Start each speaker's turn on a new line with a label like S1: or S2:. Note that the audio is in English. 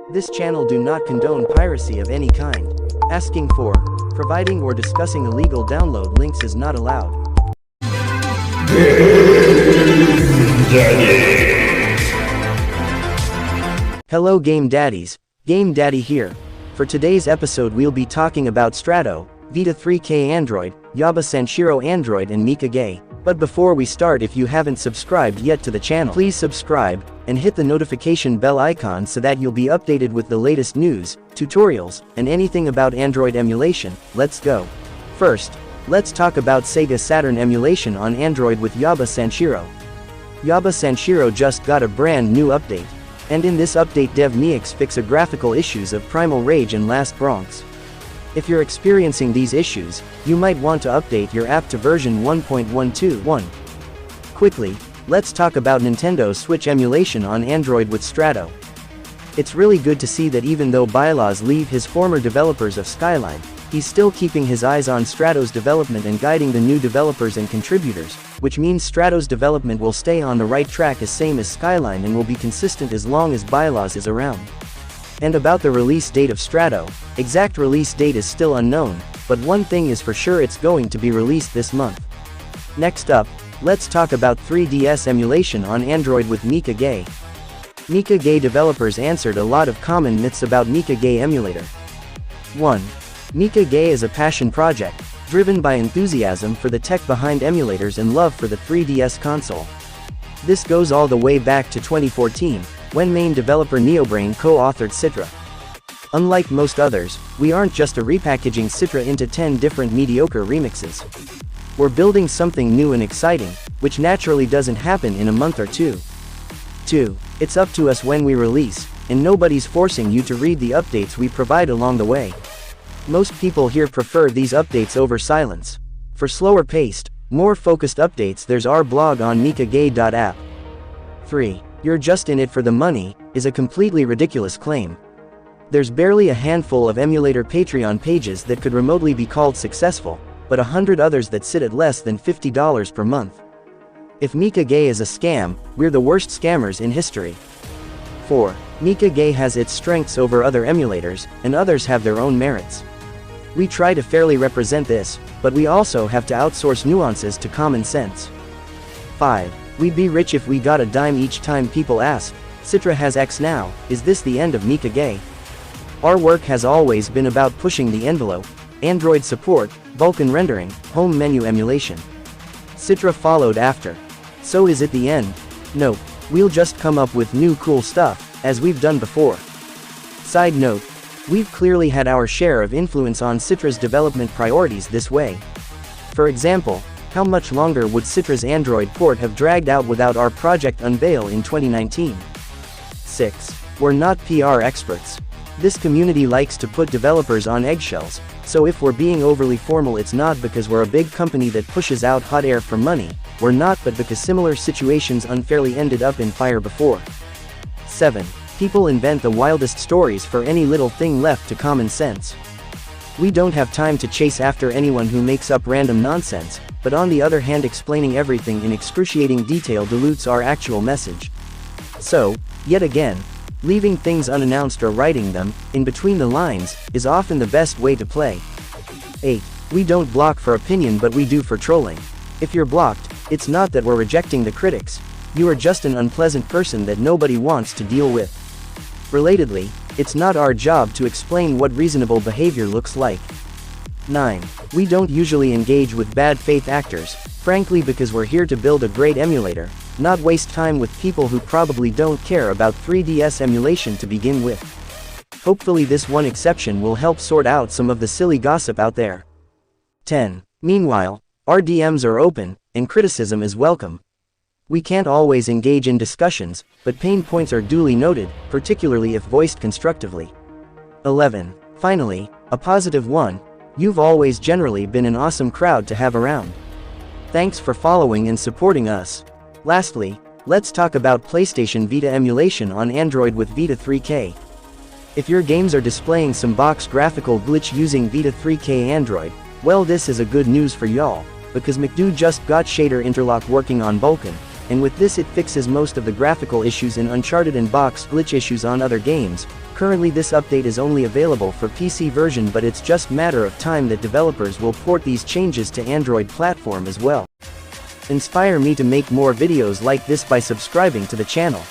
S1: This channel do not condone piracy of any kind. Asking for, providing or discussing illegal download links is not allowed. Hello Game Daddies, Game Daddy here. For today's episode we'll be talking about Strato, VITA3K Android, Yaba Sanshiro Android and Mikage. But before we start, if you haven't subscribed yet to the channel, please subscribe, and hit the notification bell icon so that you'll be updated with the latest news, tutorials, and anything about Android emulation. Let's go. First, let's talk about Sega Saturn emulation on Android with Yaba Sanshiro. Yaba Sanshiro just got a brand new update. And in this update Dev Neix fix a graphical issues of Primal Rage and Last Bronx. If you're experiencing these issues, you might want to update your app to version 1.121. Quickly, let's talk about Nintendo Switch emulation on Android with Strato. It's really good to see that even though bylaws leave his former developers of Skyline, he's still keeping his eyes on Strato's development and guiding the new developers and contributors, which means Strato's development will stay on the right track as same as Skyline and will be consistent as long as bylaws is around. And about the release date of Strato, exact release date is still unknown, but one thing is for sure, it's going to be released this month. Next up, let's talk about 3DS emulation on Android with Mikage. Mikage developers answered a lot of common myths about Mikage emulator. 1. Mikage is a passion project, driven by enthusiasm for the tech behind emulators and love for the 3DS console. This goes all the way back to 2014, when main developer NeoBrain co-authored Citra. Unlike most others, we aren't just repackaging Citra into 10 different mediocre remixes. We're building something new and exciting, which naturally doesn't happen in a month or two. 2. It's up to us when we release, and nobody's forcing you to read the updates we provide along the way. Most people here prefer these updates over silence. For slower paced, more focused updates there's our blog on mikage.app. 3. You're just in it for the money, is a completely ridiculous claim. There's barely a handful of emulator Patreon pages that could remotely be called successful, but 100 others that sit at less than $50 per month. If Mikage is a scam, we're the worst scammers in history. 4. Mikage has its strengths over other emulators, and others have their own merits. We try to fairly represent this, but we also have to outsource nuances to common sense. 5. We'd be rich if we got a dime each time people ask, Citra has X now, is this the end of Mikage? Our work has always been about pushing the envelope, Android support, Vulkan rendering, home menu emulation. Citra followed after. So is it the end? Nope, we'll just come up with new cool stuff, as we've done before. Side note, we've clearly had our share of influence on Citra's development priorities this way. For example, how much longer would Citra's Android port have dragged out without our project unveil in 2019? 6. We're not PR experts. This community likes to put developers on eggshells, so if we're being overly formal it's not because we're a big company that pushes out hot air for money, we're not, but because similar situations unfairly ended up in fire before. 7. People invent the wildest stories for any little thing left to common sense. We don't have time to chase after anyone who makes up random nonsense, but on the other hand explaining everything in excruciating detail dilutes our actual message. So, yet again, leaving things unannounced or writing them, in between the lines, is often the best way to play. 8. We don't block for opinion but we do for trolling. If you're blocked, it's not that we're rejecting the critics, you are just an unpleasant person that nobody wants to deal with. Relatedly, it's not our job to explain what reasonable behavior looks like. 9. We don't usually engage with bad faith actors, frankly because we're here to build a great emulator, not waste time with people who probably don't care about 3DS emulation to begin with. Hopefully this one exception will help sort out some of the silly gossip out there. 10. Meanwhile, our DMs are open, and criticism is welcome. We can't always engage in discussions, but pain points are duly noted, particularly if voiced constructively. 11. Finally, a positive one, you've always generally been an awesome crowd to have around. Thanks for following and supporting us. Lastly, let's talk about PlayStation Vita emulation on Android with VITA3K. If your games are displaying some box graphical glitch using VITA3K Android, well this is a good news for y'all, because McDo just got shader interlock working on Vulkan, and with this it fixes most of the graphical issues in Uncharted and box glitch issues on other games. Currently this update is only available for PC version, but it's just matter of time that developers will port these changes to Android platform as well. Inspire me to make more videos like this by subscribing to the channel.